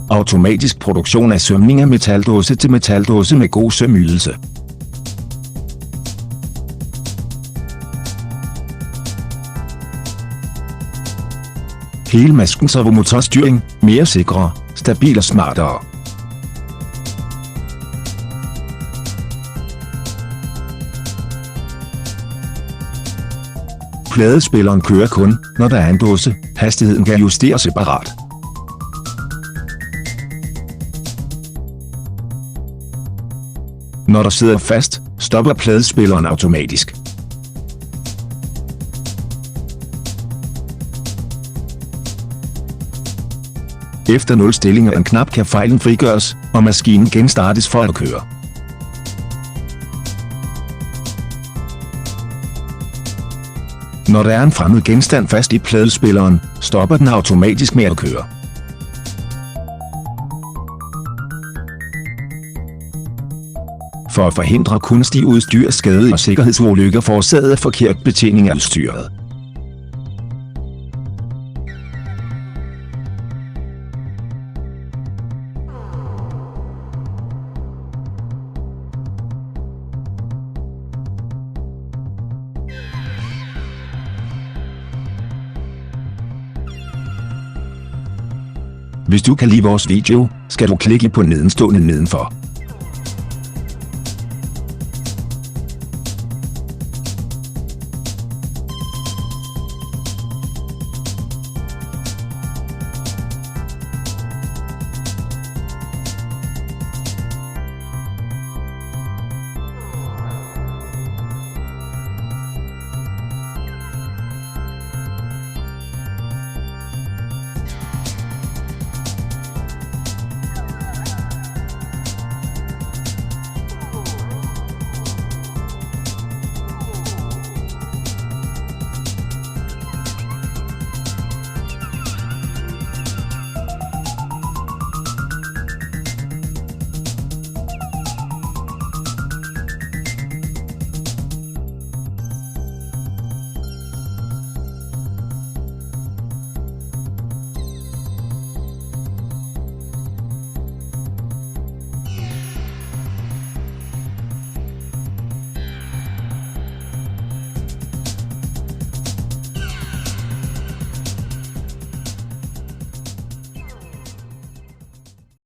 Automatisk produktion af sømning af metaldåse til metaldåse med god sømydelse. Helmasken servomotorstyring, mere sikrere, stabil og smartere. Pladespilleren kører kun, når der er en dåse. Hastigheden kan justeres separat. Når der sidder fast, stopper pladespilleren automatisk. Efter nulstilling af en knap kan fejlen frigøres, og maskinen genstartes for at køre. Når der er en fremmed genstand fast i pladespilleren, stopper den automatisk med at køre. For at forhindre kunstig udstyr skade og sikkerhedsulykker forårsaget af forkert betjening af udstyret. Hvis du kan lide vores video, skal du klikke på nedenstående nedenfor.